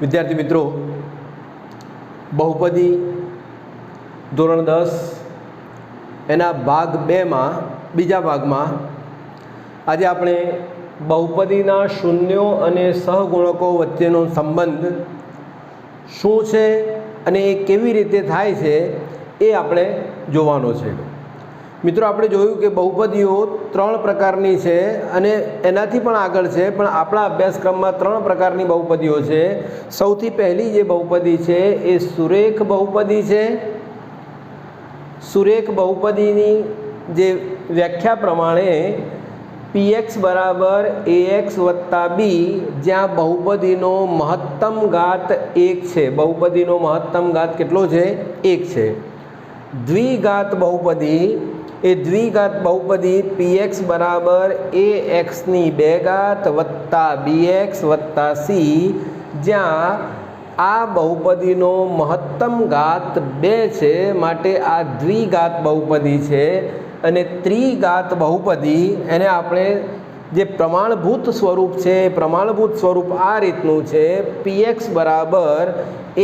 विद्यार्थी मित्रों, बहुपदी धोरण 10 एना भाग 2 में बीजा भाग में आज आपणे बहुपदीना शून्यों अने सहगुणको वच्चेनो संबंध शुं छे अने ए केवी रीते थाय छे ए आपणे जोवानो छे। मित्रों, आपणे जोयुं के बहुपदीओ 3 प्रकारनी छे अने एनाथी पण आगळ छे, पण आपणा अभ्यासक्रममां 3 प्रकारनी बहुपदीओ छे। सौथी पहली जे बहुपदी छे ए सुरेख बहुपदी छे। सुरेख बहुपदीनी जे व्याख्या प्रमाणे px बराबर ax वत्ता b, ज्यां बहुपदीनो महत्तम घात 1 छे। बहुपदीनो महत्तम घात केटलो छे? 1 छे। द्विघात बहुपदी ए द्विघात बहुपदी px बराबर ax नी 2 घात वत्ता bx वत्ता c, ज्यां आ बहुपदीनो महत्तम घात 2 छे, माटे आ द्विघात बहुपदी छे। अने त्रिघात बहुपदी एने आपणे जे प्रमाणभूत स्वरूप छे, प्रमाणभूत स्वरूप आ रीतनु छे px बराबर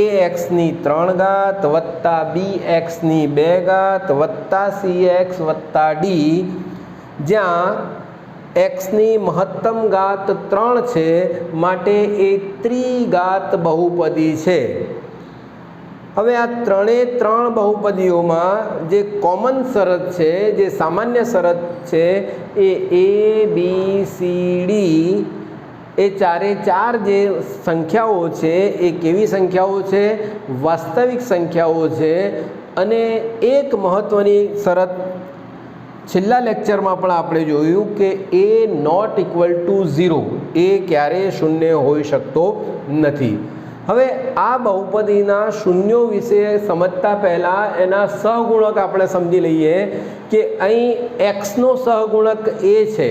ax नी 3 घात वत्ता bx नी 2 घात वत्ता cx वत्ता d, ज्यां x नी महत्तम घात 3 छे, माटे ए त्रिघात बहुपदी छे। हवे आ त्रणेय 3 बहुपदीओमां जे कॉमन शरत छे, जे सामान्य शरत छे ए a b c d ए 4 जे संख्याओ छे ए केवी संख्याओ छे? वास्तविक संख्याओ छे। अने एक महत्वनी शरत छेल्ला लेक्चरमां पण आपणे जोयुं के a नॉट इक्वल टू 0, ए क्यारे शून्य होई शकतो नथी। हवे आ बहुपदीना शून्यों विषे समजता पहला एना सहगुणक आपणे समजी लईए के अहीं x नो सहगुणक a छे।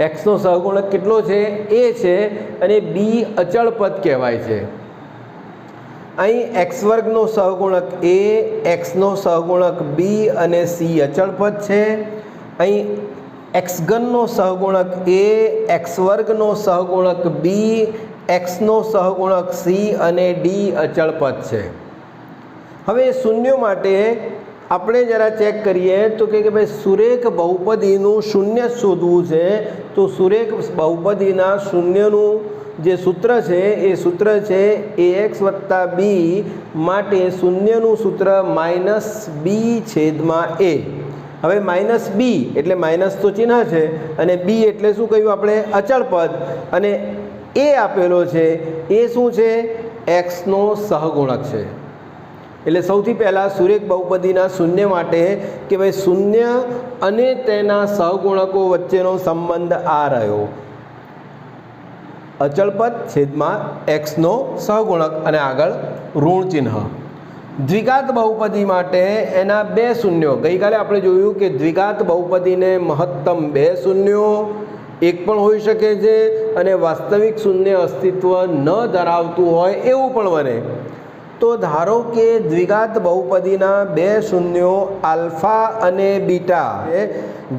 x नो सहगुणक केटलो छे? a छे अने b अचल पद कहेवाय छे। अहीं x वर्ग नो सहगुणक a, x नो सहगुणक b अने c अचल पद छे। अहीं x घन नो सहगुणक a, x वर्ग नो सहगुणक b, x नो सहगुणक c अने d अचल पद छे। हवे शून्यों माटे આપણે जरा चेक करिए तो કે ભાઈ સુરેખ बहुपदीનું શૂન્ય શોધવું છે, તો સુરેખ बहुपदीના શૂન્યનું જે સૂત્ર છે એ સૂત્ર છે ax + b, માટે શૂન્યનું સૂત્ર -b / a। હવે -b એટલે માઇનસ તો ચિહ્ન છે અને b એટલે શું કહ્યું આપણે? અચળ પદ। અને a આપેલો છે, એ શું છે? x નો સહગુણક છે। એટલે સૌથી પહેલાં સુરેખ बहुपदीના શૂન્ય માટે કે ભાઈ શૂન્ય અને તેના સહગુણકો વચ્ચેનો સંબંધ આ રહ્યો, અચળ પદ છેદમાં x નો સહગુણક અને આગળ ઋણ ચિહ્ન। દ્વિઘાત बहुपदी માટે એના 2 શૂન્યો, ગઈકાલે આપણે જોયું કે દ્વિઘાત बहुपदीને મહત્તમ 2 શૂન્યો, એક પણ હોઈ શકે છે અને વાસ્તવિક શૂન્ય અસ્તિત્વ ન ધરાવતું હોય એવું પણ બને। तो धारो के द्विघात बहुपदीना 2 शून्यों आल्फा अने बीटा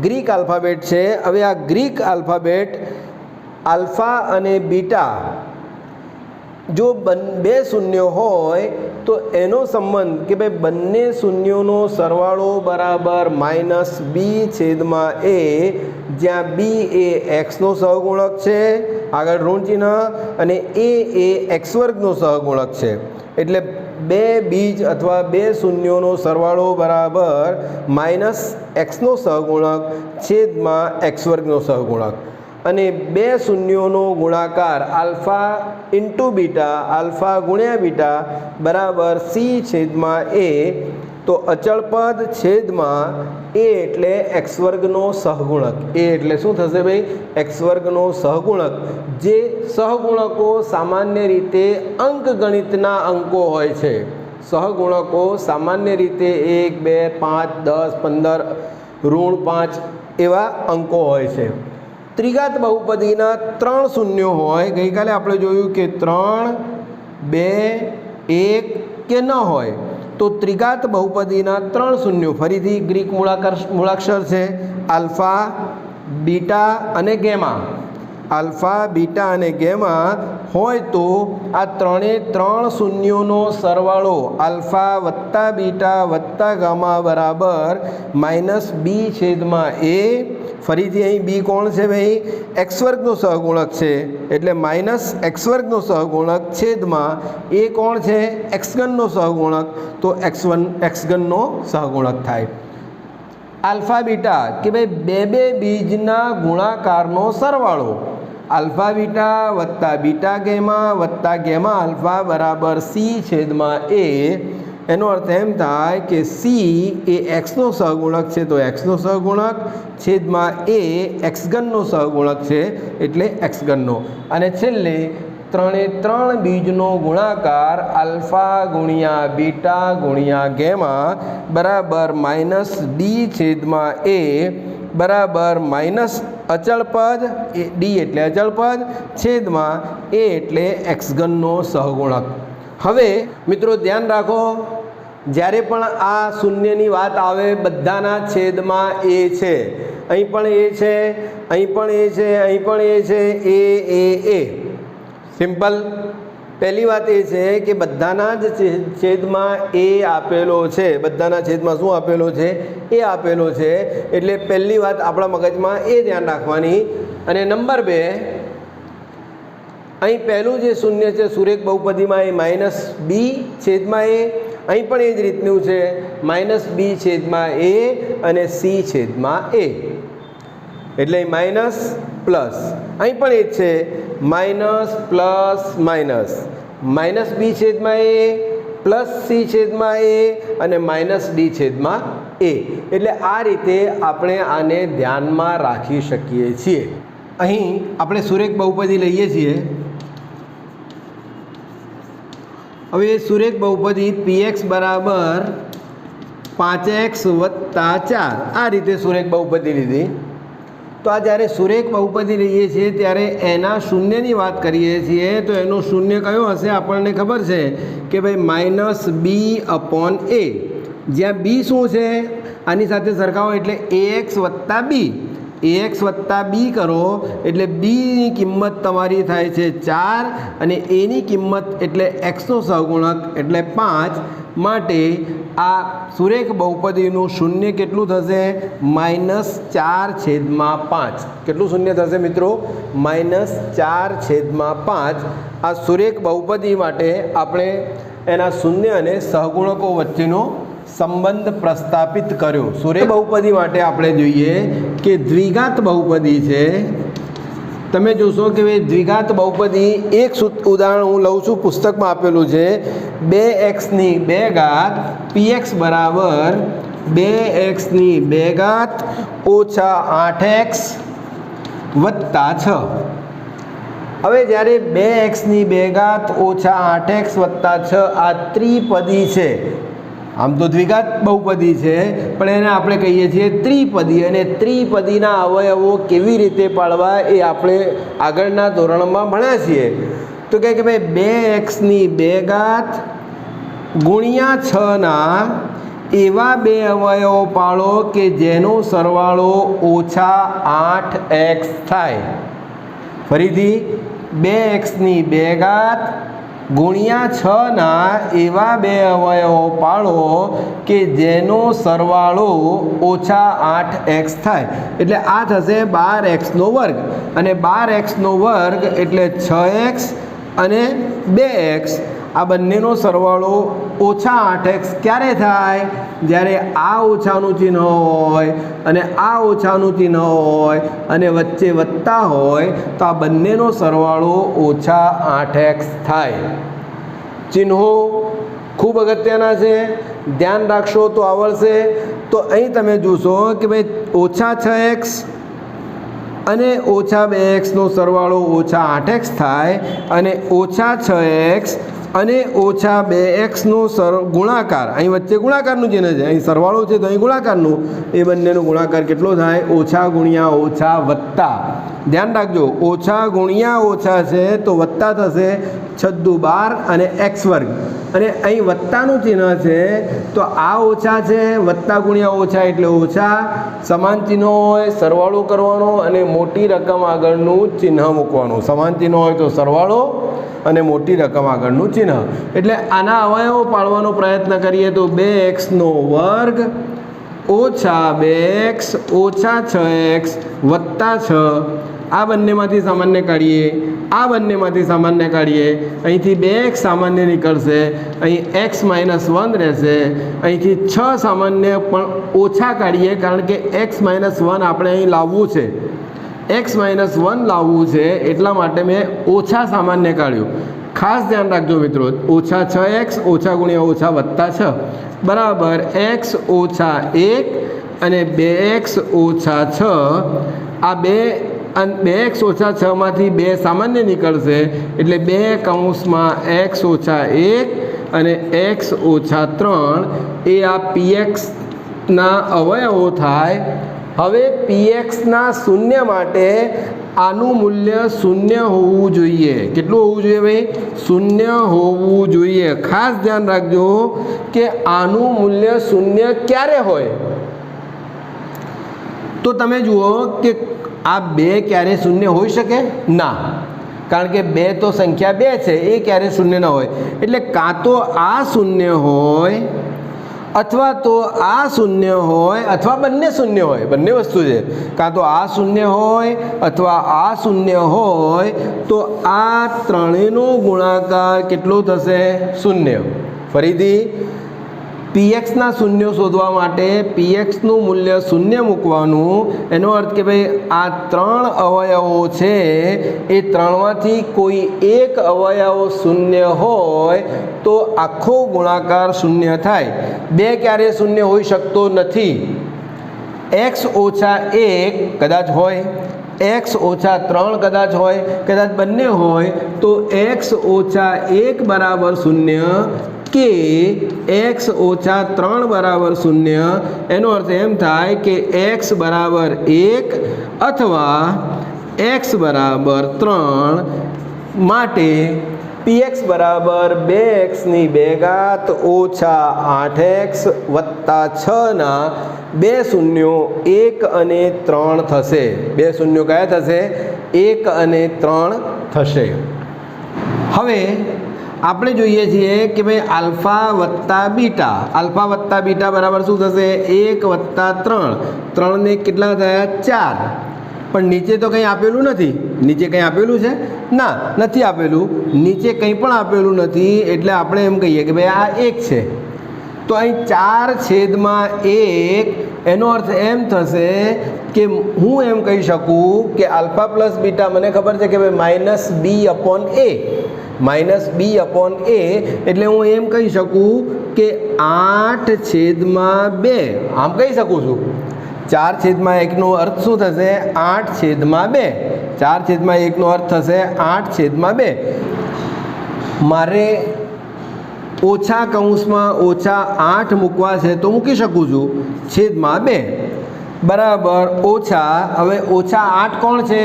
ग्रीक अल्फाबेट है। हवे आ ग्रीक अल्फाबेट आल्फा अने बीटा जो 2 शून्यों होय तो एनो संबंध के भाई बंने शून्यों सरवाळो बराबर -b / a, ज्यां b ए x नो सहगुणक है, आगळ ऋण चिन्ह, अने a ए x वर्ग नो सहगुणक है। એટલે 2 બીજ અથવા 2 શૂન્યોનો સરવાળો બરાબર -x નો સહગુણક છેદમાં x વર્ગનો સહગુણક, અને 2 શૂન્યોનો ગુણાકાર આલ્ફા × બીટા, આલ્ફા × બીટા બરાબર c / a। तो अचल पद छेदमां a एटले x वर्गनो सहगुणक। a एटले शुं थशे भाई? x वर्गनो सहगुणक। जे सहगुणको सामान्य रीते अंकगणितना अंको होय छे। सहगुणको सामान्य रीते 1, 2, 5, 10, 15, ऋण 5 एवा अंको होय छे। त्रिघात बहुपदीना 3 शून्यो होय। गईकाले आपणे जोयुं के 3, 2, 1 के न होय। तो त्रिघात बहुपदीना 3 शून्यों, फरीथी ग्रीक मूळाक्षर है आल्फा, बीटा अने गेमा। આલ્ફા બીટા અને ગેમા હોય તો આ ત્રણે ત્રણ શૂન્યોનો સરવાળો આલ્ફા વત્તા બીટા વત્તા ગામા બરાબર -b/a। ફરીથી અહીં બી કોણ છે ભાઈ? એક્સ વર્ગનો સહગુણક છે એટલે -x² સહગુણક છેદમાં એ કોણ છે? x3 સહગુણક, તો x3 સહગુણક થાય। આલ્ફા બીટા કે ભાઈ બે બીજના ગુણાકારનો સરવાળો આલ્ફા બીટા વત્તા બીટા ગેમા વત્તા ગેમા આલ્ફા બરાબર c/a। એનો અર્થ એમ થાય કે c એ xનો સહગુણક છે તો xનો સહગુણક છેદમાં a x3 સહગુણક છે એટલે x3। અને છેલ્લે ત્રણે ત્રણ બીજનો ગુણાકાર આલ્ફા ગુણ્યા બીટા ગુણ્યા ગેમા બરાબર -d/a બરાબર માઇનસ અચળ પદ ડી એટલે અચળ પદ છેદમાં a એટલે x3 સહગુણક। હવે મિત્રો ધ્યાન રાખો, જ્યારે પણ આ શૂન્યની વાત આવે બધાના છેદમાં a છે। અહીં પણ a છે, અહીં પણ a છે, અહીં પણ a છે, a સિમ્પલ। પહેલી વાત એ છે કે બધાના જ છેદમાં a આપેલો છે, બધાના છેદમાં શું આપેલો છે? a આપેલો છે। એટલે પહેલી વાત આપણા મગજમાં એ ધ્યાન રાખવાની। અને નંબર 2, અહીં પહેલું જે શૂન્ય છે સુરેખ બહુપદીમાં એ -b/a, અહીં પણ એ જ રીતનું છે -b/a અને c/a, એટલે માઇનસ પ્લસ, અહીં પણ એ જ છે minus plus minus, -b/a plus c/a અને -d/a। એટલે આ રીતે આપણે આને ધ્યાનમાં રાખી શકીએ છીએ। અહીં આપણે સુરેખ બહુપદી લઈએ છીએ। હવે એ સુરેખ બહુપદી px બરાબર 5x + 4 આ રીતે સુરેખ બહુપદી લીધી। તો આ જ્યારે સુરેખ બહુપદી લઈએ છીએ ત્યારે એના શૂન્યની વાત કરીએ છીએ તો એનો શૂન્ય કયો હશે? આપણને ખબર છે કે ભાઈ -b/a, જ્યાં b શું છે? આની સાથે સરખાવો એટલે ax + b, ax + b કરો એટલે bની કિંમત તમારી થાય છે 4 અને aની કિંમત એટલે xનો સહગુણક એટલે 5। માટે આ સુરેખ બહુપદીનું શૂન્ય કેટલું થશે? -4/5। કેટલું શૂન્ય થશે મિત્રો? -4/5। આ સુરેખ બહુપદી માટે આપણે એના શૂન્ય અને સહગુણકો વચ્ચેનો સંબંધ પ્રસ્થાપિત કર્યો। સુરેખ બહુપદી માટે આપણે જોઈએ કે દ્વિઘાત બહુપદી છે। તમે જોશો કે ભાઈ દ્વિઘાત બહુપદી, એક ઉદાહરણ હું લઉં છું, પુસ્તકમાં આપેલું છે 2x² px બરાબર 2x² ઓછા 8x વત્તા 6। હવે જ્યારે 2x² ઓછા 8x વત્તા 6 આ ત્રિપદી છે, આમ તો દ્વિઘાત બહુપદી છે પણ એને આપણે કહીએ છીએ ત્રિપદી। અને ત્રિપદીના અવયવો કેવી રીતે પાડવા એ આપણે આગળના ધોરણમાં ભણ્યા છીએ। તો કહે કે ભાઈ 2x² ગુણ્યા 6ના એવા બે અવયવો પાડો કે જેનો સરવાળો ઓછા 8x થાય। ફરીથી 2x² ગુણ્યા 6ના એવા બે અવયવો પાડો કે જેનો સરવાળો ઓછા 8x થાય। એટલે આ થશે 12x² અને 12x² એટલે 6x અને 2x। આ બંનેનો સરવાળો ઓછા 8x ક્યારે થાય? જ્યારે આ ઓછાનું ચિહ્ન હોય અને આ ઓછાનું ચિહ્ન હોય અને વચ્ચે વત્તા હોય તો આ બંનેનો સરવાળો ઓછા 8x થાય। ચિહ્નો ખૂબ અગત્યના છે, ધ્યાન રાખશો તો આવડશે। તો અહીં તમે જોશો કે ભાઈ ઓછા 6x અને ઓછા 2xનો સરવાળો ઓછા 8x થાય અને ઓછા 6x અને ઓછા 2xનો ગુણાકાર, અહીં વચ્ચે ગુણાકારનું ચિહ્ન છે, અહીં સરવાળો છે તો અહીં ગુણાકારનું, એ બંનેનો ગુણાકાર કેટલો થાય? ઓછા ગુણ્યા ઓછા વત્તા। ધ્યાન રાખજો, ઓછા ગુણ્યા ઓછા છે તો વત્તા થશે છદ્દુ 12 અને x વર્ગ અને અહીં વત્તાનું ચિહ્ન છે તો આ ઓછા છે, વત્તા ગુણ્યા ઓછા એટલે ઓછા, સમાન ચિહ્નો હોય સરવાળો કરવાનો અને મોટી રકમ આગળનું ચિહ્ન મૂકવાનું, સમાન ચિહ્નો હોય તો સરવાળો અને મોટી રકમ આગળનું ચિહ્ન. એટલે આના અવયવો પાડવાનો પ્રયત્ન કરીએ તો 2x નો વર્ગ ઓછા 2x ઓછા 6x વત્તા 6, આ બંનેમાંથી સામાન્ય કાઢીએ, આ બંનેમાંથી સામાન્ય કાઢીએ, અહીંથી 2x સામાન્ય નીકળશે, અહીં x -1 રહેશે, અહીંથી 6 સામાન્ય પણ ઓછા કાઢીએ કારણ કે x -1 આપણે અહીં લાવવું છે, x -1 લાવવું છે એટલા માટે મેં ઓછા સામાન્ય કાઢ્યું. ખાસ ધ્યાન રાખજો મિત્રો, ઓછા 6x ઓછા ગુણ્યા ઓછા વત્તા 6 બરાબર x ઓછા 1 અને 2x ઓછા 6. આ 2x ઓછા 6 માંથી 2 સામાન્ય નીકળશે એટલે 2 કૌંસમાં x ઓછા 1 અને x ઓછા 3 એ આ pxના અવયવો થાય. હવે pxના શૂન્ય માટે આનું મૂલ્ય શૂન્ય હોવું જોઈએ. કેટલું હોવું જોઈએ ભાઈ? શૂન્ય હોવું જોઈએ. ખાસ ધ્યાન રાખજો કે આનું મૂલ્ય શૂન્ય ક્યારે હોય તો તમે જુઓ કે આ 2 ક્યારે શૂન્ય હોઈ શકે ના, કારણ કે 2 તો સંખ્યા 2 છે, એ ક્યારે શૂન્ય ન હોય. એટલે કાં તો આ શૂન્ય હોય અથવા તો આ શૂન્ય હોય અથવા બંને શૂન્ય હોય, બંને વસ્તુ છે. કાં તો આ શૂન્ય હોય અથવા આ શૂન્ય હોય તો આ ત્રણેયનો ગુણાકાર કેટલો થશે? શૂન્ય. ફરીથી pxના શૂન્ય શોધવા માટે pxનું મૂલ્ય શૂન્ય મૂકવાનું. એનો અર્થ કે ભાઈ આ 3 અવયવો છે એ 3માંથી કોઈ એક અવયવ શૂન્ય હોય તો આખો ગુણાકાર શૂન્ય થાય. 2 ક્યારે શૂન્ય હોઈ શકતો નથી. x ઓછા 1 કદાચ હોય, x ઓછા 3 કદાચ હોય, કદાચ બંને હોય તો x ઓછા 1 બરાબર શૂન્ય કે x ઓછા 3 બરાબર શૂન્ય. એનો અર્થ એમ થાય કે x બરાબર 1 અથવા x બરાબર 3 માટે px બરાબર 2x ની 2 ઘાત ઓછા 8x વત્તા 6ના 2 શૂન્યો 1 અને 3 થશે. 2 શૂન્યો કયા થશે? 1 અને 3 થશે. હવે આપણે જોઈએ છીએ કે ભાઈ આલ્ફા વત્તા બીટા, આલ્ફા વત્તા બીટા બરાબર શું થશે? 1 વત્તા 3, 3 ને કેટલા થયા? 4. પણ નીચે તો કંઈ આપેલું નથી. નીચે કંઈ આપેલું છે? ના, નથી આપેલું. નીચે કંઈ પણ આપેલું નથી એટલે આપણે એમ કહીએ કે ભાઈ આ 1 છે. તો અહીં 4/1, એનો અર્થ એમ થશે કે હું એમ કહી શકું કે આલ્ફા પ્લસ બીટા મને ખબર છે કે ભાઈ -b/a એટલે હું એમ કહી શકું કે 8/2 આમ કહી શકું છું. 4/1નો અર્થ શું થશે? 8/2. 4/1નો અર્થ થશે 8/2. મારે ઓછા કૌંસમાં ઓછા 8 મૂકવા છે તો મૂકી શકું છું, /2 બરાબર ઓછા. હવે ઓછા 8 કોણ છે?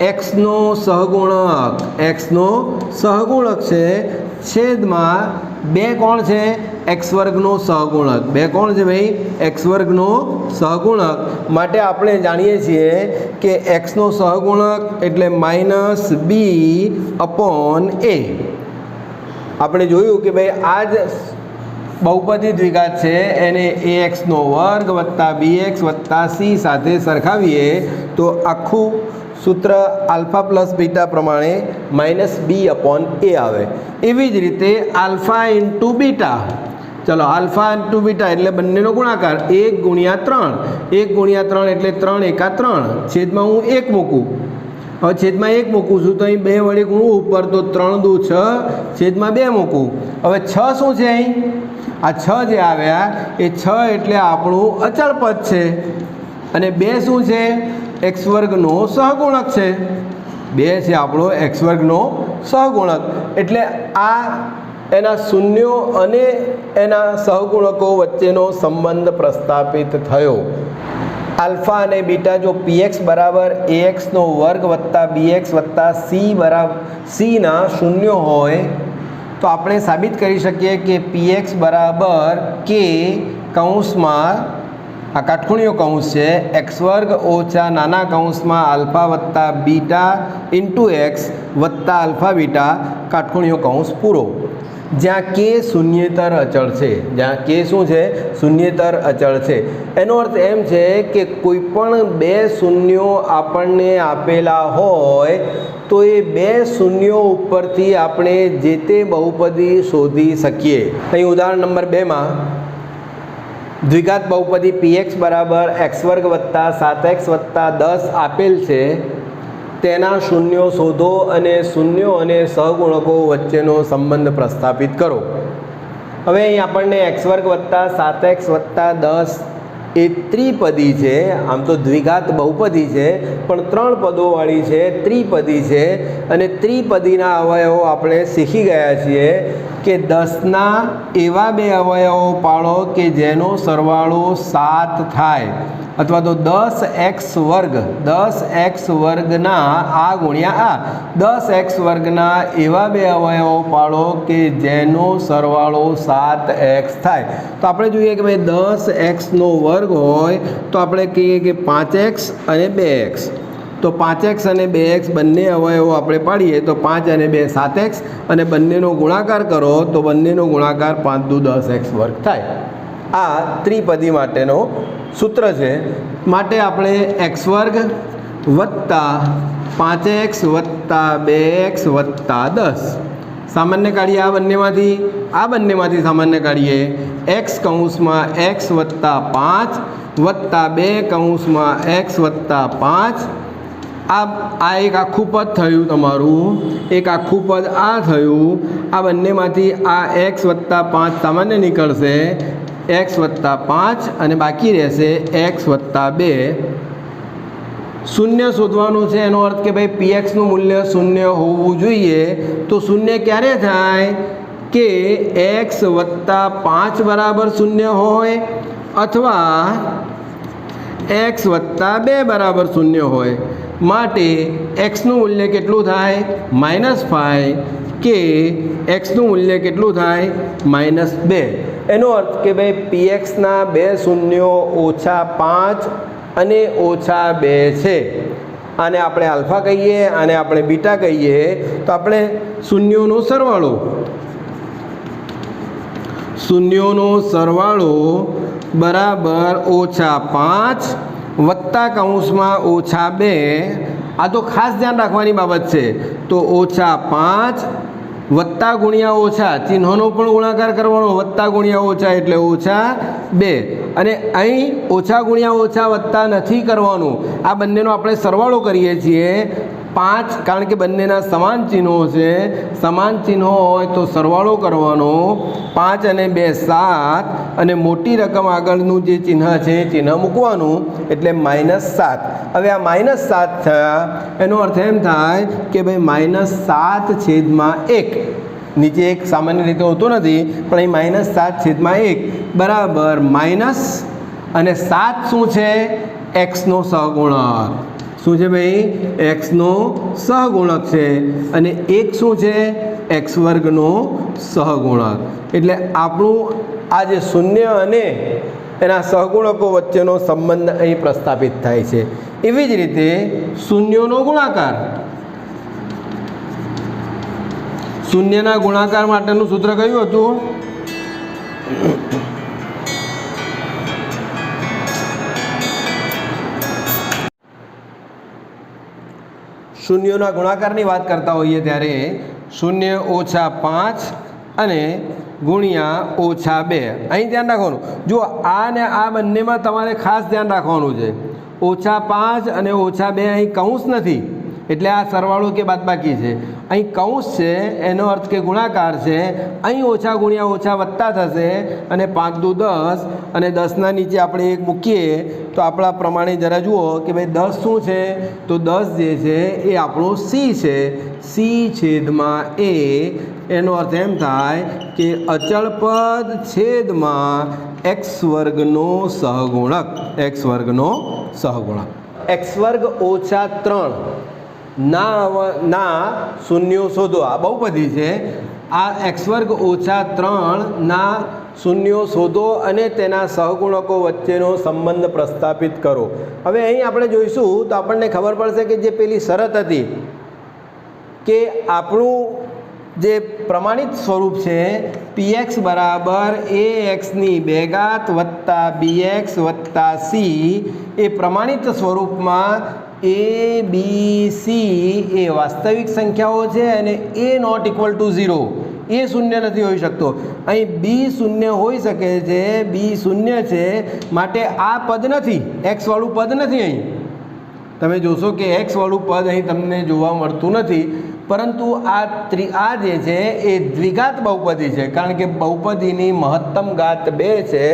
x નો સહગુણક, x નો સહગુણક છે. છેદમાં 2 કોણ છે? x વર્ગનો સહગુણક. 2 કોણ છે ભાઈ? x વર્ગનો સહગુણક. માટે આપણે જાણીએ છીએ કે x નો સહગુણક એટલે -b/a. આપણે જોયું કે ભાઈ આ જ બહુપદી દ્વિઘાત છે એને ax² વત્તા bx વત્તા c સાથે સરખાવીએ તો આખું સૂત્ર આલ્ફા પ્લસ બીટા પ્રમાણે -b/a આવે. એવી જ રીતે આલ્ફા ઇન્ટુ બીટા, ચલો આલ્ફા ઇન્ટુ બીટા એટલે બંનેનો ગુણાકાર 1/3. 1/3 એટલે 3 × 3 છેદમાં હું 1 મૂકું. હવે છેદમાં 1 મૂકું છું તો અહીં 2 વડે ગુણું ઉપર તો 3 દુ 6 છેદમાં 2 મૂકું. હવે 6 શું છે? અહીં આ 6 જે આવ્યા એ 6 એટલે આપણું અચળ પદ છે અને 2 શું છે? x વર્ગનો સહગુણક છે. 2 છે આપણો x વર્ગનો સહગુણક. એટલે આ એના શૂન્યો અને એના સહગુણકો વચ્ચેનો સંબંધ પ્રસ્થાપિત થયો. આલ્ફા અને બીટા જો px બરાબર ax નો વર્ગ વત્તા bx વત્તા cના શૂન્ય હોય તો આપણે સાબિત કરી શકીએ કે px બરાબર k કૌંસમાં આ કાટખૂણિયો કૌંસ છે x વર્ગ ઓછા નાના કૌંસમાં આલ્ફા વત્તા બીટા ઇન્ટુ એક્સ વત્તા આલ્ફા બીટા કાટખૂણિયો કૌંસ પૂરો, જ્યાં કે શૂન્યેતર અચળ છે, જ્યાં કે શું છે? શૂન્યેતર અચળ છે. એનો અર્થ એમ છે કે કોઈ પણ બે શૂન્યો આપણને આપેલા હોય તો એ બે શૂન્યો ઉપરથી આપણે જે તે બહુપદી શોધી શકીએ. અહીં ઉદાહરણ નંબર 2માં દ્વિઘાત બહુપદી px બરાબર x વર્ગ વત્તા 7x વત્તા 10 આપેલ છે, તેના શૂન્યો શોધો અને શૂન્યો અને સહગુણકો વચ્ચેનો સંબંધ પ્રસ્થાપિત કરો. હવે અહીં આપણને x વર્ગ વત્તા 7x વત્તા 10 એ ત્રિપદી છે. આમ તો દ્વિઘાત બહુપદી છે પણ 3 પદોવાળી છે, ત્રિપદી છે. અને ત્રિપદીના અવયવો આપણે શીખી ગયા છીએ કે 10ના એવા બે અવયવો પાડો કે જેનો સરવાળો 7 થાય, અથવા તો 10x વર્ગના આ ગુણ્યા આ 10x વર્ગના એવા બે અવયવો પાડો કે જેનો સરવાળો 7x થાય. તો આપણે જોઈએ કે ભાઈ 10xનો વર્ગ હોય તો આપણે કહીએ કે 5x અને 2x. તો 5x અને 2x બંને અવયવો આપણે પાડીએ તો 5 અને 2 7x, અને બંનેનો ગુણાકાર કરો તો બંનેનો ગુણાકાર 5 દુ 10x વર્ગ થાય. આ ત્રિપદી માટેનો સૂત્ર છે. માટે આપણે x વર્ગ વત્તા 5x વત્તા 2x વત્તા 10 સામાન્ય કાઢીએ. આ બંનેમાંથી સામાન્ય કાઢીએ. x કૌંસમાં x વત્તા 5 વત્તા 2 કૌંસમાં x વત્તા 5. આ એક આખું પદ થયું તમારું, એક આખું પદ આ થયું. આ બંનેમાંથી આ x વત્તા 5 સામાન્ય નીકળશે, x વત્તા 5, અને બાકી રહેશે x વત્તા 2. શૂન્ય શોધવાનું છે. એનો અર્થ કે ભાઈ pxનું મૂલ્ય શૂન્ય હોવું જોઈએ. તો શૂન્ય ક્યારે થાય કે x વત્તા 5 બરાબર શૂન્ય હોય અથવા x વત્તા 2 બરાબર શૂન્ય હોય. માટે xનું મૂલ્ય કેટલું થાય? -5, કે xનું મૂલ્ય કેટલું થાય? -2. એનો અર્થ કે ભાઈ pxના બે શૂન્યો -5 અને -2 છે. આને આપણે આલ્ફા કહીએ, આને આપણે બીટા કહીએ. તો આપણે શૂન્યોનો સરવાળો બરાબર -5 વત્તા કૌંસમાં -2. આ તો ખાસ ધ્યાન રાખવાની બાબત છે. તો -5 વત્તા ગુણ્યા ઓછા, ચિહ્નોનો પણ ગુણાકાર કરવાનો, વત્તા ગુણ્યા ઓછા એટલે -2. અને અહીં ઓછા ગુણ્યા ઓછા વત્તા નથી કરવાનું. આ બંનેનો આપણે સરવાળો કરીએ છીએ 5, કારણ કે બંનેના સમાન ચિહ્નો છે. સમાન ચિહ્નો હોય તો સરવાળો કરવાનો. 5 અને 2 7, અને મોટી રકમ આગળનું જે ચિહ્ન છે ચિહ્ન મૂકવાનું, એટલે -7. હવે આ -7 થયા. એનો અર્થ એમ થાય કે ભાઈ -7/1. નીચે એક સામાન્ય રીતે હોતો નથી, પણ અહીં -7/1 બરાબર માઇનસ, અને 7 શું છે? xનો સહગુણક. શું છે ભાઈ? xનો સહગુણક છે. અને 1 શું છે? x વર્ગનો સહગુણક. એટલે આપણું આ જે શૂન્ય અને એના સહગુણકો વચ્ચેનો સંબંધ અહીં પ્રસ્થાપિત થાય છે. એવી જ રીતે શૂન્યોનો ગુણાકાર, શૂન્યના ગુણાકાર માટેનું સૂત્ર કયું હતું? શૂન્યોના ગુણાકારની વાત કરતા હોઈએ ત્યારે 0 -5 અને ગુણ્યા -2. અહીં ધ્યાન રાખવાનું. જો આ ને આ બંનેમાં તમારે ખાસ ધ્યાન રાખવાનું છે. -5 અને -2 અહીં કૌંસ નથી, એટલે આ સરવાળો કે બાદબાકી છે. અહીં કૌંસ છે, એનો અર્થ કે ગુણાકાર છે. અહીં ઓછા ગુણ્યા ઓછા વત્તા થશે, અને 5 દુ 10, અને 10ના નીચે આપણે 1 મૂકીએ તો આપણા પ્રમાણે જરા જુઓ કે ભાઈ 10 શું છે? તો 10 જે છે એ આપણો c છે. c/a. એનો અર્થ એમ થાય કે અચળ પદ છેદમાં x વર્ગનો સહગુણક. x વર્ગનો સહગુણક. x વર્ગ ઓછા 3 ના શૂન્યો શોધો. આ બહુપદી છે. આ x વર્ગ ઓછા 3 ના શૂન્યો શોધો અને તેના સહગુણકો વચ્ચેનો સંબંધ પ્રસ્થાપિત કરો. હવે અહીં આપણે જોઈશું તો આપણને ખબર પડશે કે જે પેલી શરત હતી કે આપણું જે પ્રમાણિત સ્વરૂપ છે px બરાબર axની 2 ઘાત વત્તા bx વત્તા c, એ પ્રમાણિત સ્વરૂપમાં a b c એ વાસ્તવિક સંખ્યાઓ છે અને a નોટ ઇક્વલ ટુ 0, એ શૂન્ય નથી હોઈ શકતો. અહીં બી શૂન્ય હોઈ શકે છે, બી શૂન્ય છે માટે આ પદ નથી, એક્સ વાળું પદ નથી. અહીં તમે જોશો કે એક્સ વાળું પદ અહીં તમને જોવા મળતું નથી, પરંતુ આ જે છે એ દ્વિઘાત બહુપદી છે, કારણ કે બહુપદીની મહત્તમ ઘાત 2 છે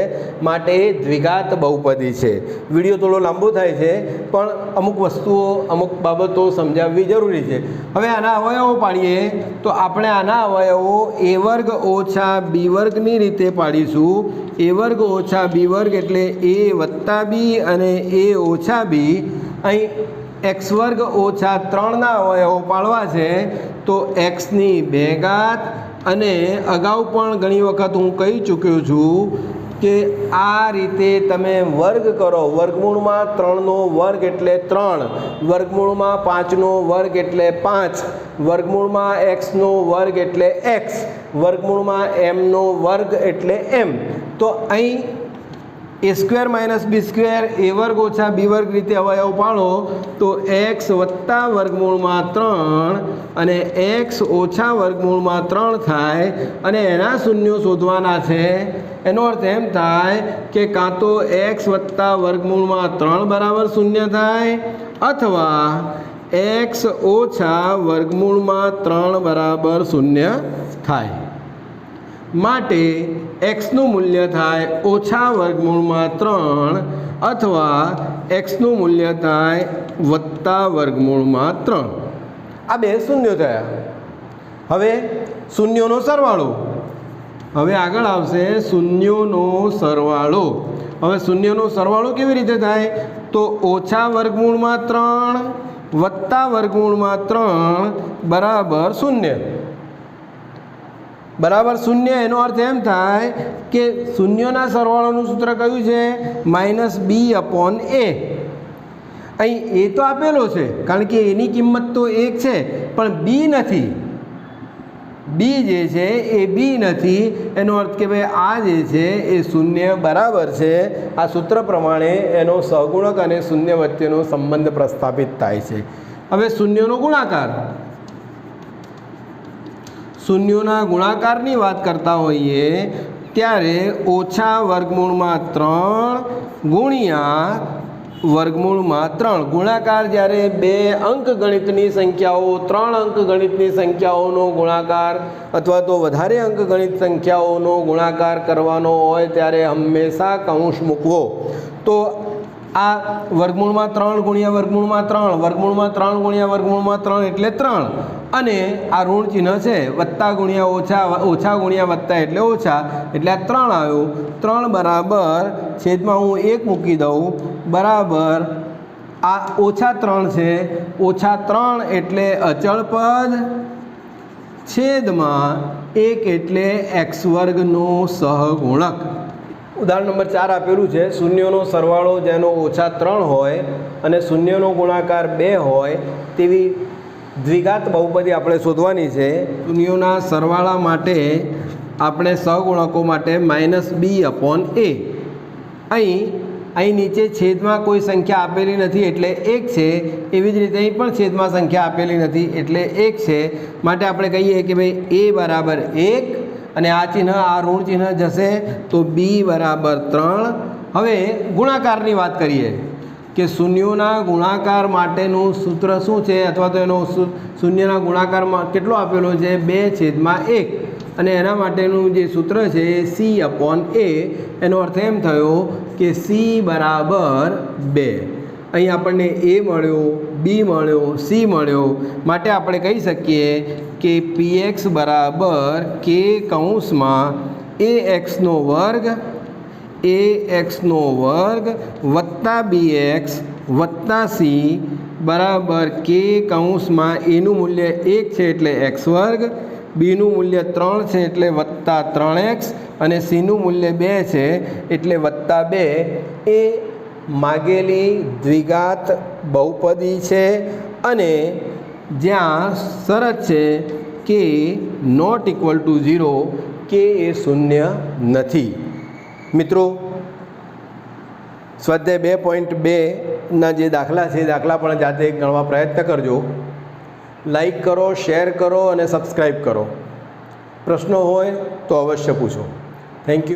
માટે એ દ્વિઘાત બહુપદી છે. વિડીયો થોડો લાંબો થાય છે પણ અમુક વસ્તુઓ અમુક બાબતો સમજાવવી જરૂરી છે. હવે આના અવયવો પાડીએ તો આપણે આના અવયવો a વર્ગ ઓછા b વર્ગની રીતે પાડીશું. a વર્ગ ઓછા b વર્ગ એટલે a વત્તા b અને a ઓછા b. અહીં x વર્ગ ઓછા 3ના અવયવો પાડવા છે તો xની 2 ઘાત, અને અગાઉ પણ ઘણી વખત હું કહી ચૂક્યો છું કે આ રીતે તમે વર્ગ કરો. વર્ગમૂળમાં 3નો વર્ગ એટલે 3, વર્ગમૂળમાં 5નો વર્ગ એટલે 5, વર્ગમૂળમાં xનો વર્ગ એટલે x, વર્ગમૂળમાં mનો વર્ગ એટલે m. તો અહીં a square minus B square a વર્ગ ઓછા b વર્ગ રીતે અવયવ પાડો તો x વત્તા વર્ગમૂળમાં 3 અને x ઓછા વર્ગમૂળમાં 3 થાય, અને એના શૂન્યો શોધવાના છે. એનો અર્થ એમ થાય કે કાં તો x વત્તા વર્ગમૂળમાં 3 બરાબર શૂન્ય થાય અથવા x ઓછા વર્ગમૂળમાં 3 બરાબર શૂન્ય થાય. માટે xનું મૂલ્ય થાય ઓછા વર્ગમૂળમાં 3 અથવા xનું મૂલ્ય થાય વત્તા વર્ગમૂળમાં 3. આ બે શૂન્યો થયા. હવે શૂન્યોનો સરવાળો. હવે આગળ આવશે શૂન્યોનો સરવાળો. હવે શૂન્યોનો સરવાળો કેવી રીતે થાય તો ઓછા વર્ગમૂળમાં 3 વત્તા વર્ગમૂળમાં 3 બરાબર શૂન્ય. બરાબર શૂન્ય એનો અર્થ એમ થાય કે શૂન્યોના સરવાળોનું સૂત્ર કયું છે -b/a. અહીં એ તો આપેલો છે કારણ કે એની કિંમત તો 1 છે પણ b નથી. બી જે છે એ બી નથી. એનો અર્થ કે ભાઈ આ જે છે એ શૂન્ય બરાબર છે. આ સૂત્ર પ્રમાણે એનો સહગુણક અને શૂન્ય વચ્ચેનો સંબંધ પ્રસ્થાપિત થાય છે. હવે શૂન્યનો ગુણાકાર. શૂન્યોના ગુણાકારની વાત કરતા હોઈએ ત્યારે ઓછા વર્ગમૂળમાં 3 ગુણ્યા વર્ગમૂળમાં 3. ગુણાકાર જ્યારે 2 અંક ગણિતની સંખ્યાઓ 3 અંક ગણિતની સંખ્યાઓનો ગુણાકાર અથવા તો વધારે અંક ગણિત સંખ્યાઓનો ગુણાકાર કરવાનો હોય ત્યારે હંમેશા કૌંસ મૂકવો. તો આ વર્ગમૂળમાં 3 ગુણ્યા વર્ગમૂળમાં 3, વર્ગમૂળમાં 3 ગુણ્યા વર્ગમૂળમાં 3 એટલે 3, અને આ ઋણ ચિહ્ન છે વત્તા ગુણ્યા ઓછા, ઓછા ગુણ્યા વત્તા એટલે ઓછા, એટલે આ 3 આવ્યું. 3 બરાબર છેદમાં હું 1 મૂકી દઉં બરાબર આ ઓછા 3 છે. ઓછા 3 એટલે અચળ પદ છેદમાં 1 એટલે x વર્ગનો સહગુણક. ઉદાહરણ નંબર 4 આપેલું છે. શૂન્યોનો સરવાળો જેનો ઓછા 3 હોય અને શૂન્યનો ગુણાકાર 2 હોય તેવી દ્વિઘાત બહુપદી આપણે શોધવાની છે. શૂન્યોના સરવાળા માટે આપણે સહગુણકો માટે -b/a. અહીં નીચે છેદમાં કોઈ સંખ્યા આપેલી નથી એટલે 1 છે. એવી જ રીતે અહીં પણ છેદમાં સંખ્યા આપેલી નથી એટલે 1 છે. માટે આપણે કહીએ કે ભાઈ a બરાબર 1 અને આ ચિહ્ન આ ઋણ ચિહ્ન જશે તો b બરાબર 3. હવે ગુણાકારની વાત કરીએ કે શૂન્યોના ગુણાકાર માટેનું સૂત્ર શું છે, અથવા તો એનો શૂન્યના ગુણાકારમાં કેટલો આપેલો છે 2/1, અને એના માટેનું જે સૂત્ર છે એ c/a. એનો અર્થ એમ થયો કે c બરાબર 2. અહીં આપણને a મળ્યો, b મળ્યો, c મળ્યો. માટે આપણે કહી શકીએ કે px બરાબર k કૌંસમાં ax નો વર્ગ એ એક્સનો વર્ગ વત્તા બી એક્સ વત્તા સી બરાબર કે કૌંસમાં એનું મૂલ્ય 1 છે એટલે એક્સ વર્ગ, બીનું મૂલ્ય 3 છે એટલે વત્તા 3x અને સીનું મૂલ્ય 2 છે એટલે વત્તા 2 એ માગેલી દ્વિઘાત બહુપદી છે અને જ્યાં શરત છે કે નોટ ઇક્વલ ટુ 0 કે એ શૂન્ય નથી. મિત્રો, સ્વાધ્યાય 2.2ના જે દાખલા છે એ દાખલા પણ જાતે ગણવા પ્રયત્ન કરજો. લાઈક કરો, શેર કરો અને સબસ્ક્રાઈબ કરો. પ્રશ્નો હોય તો અવશ્ય પૂછો. Thank you.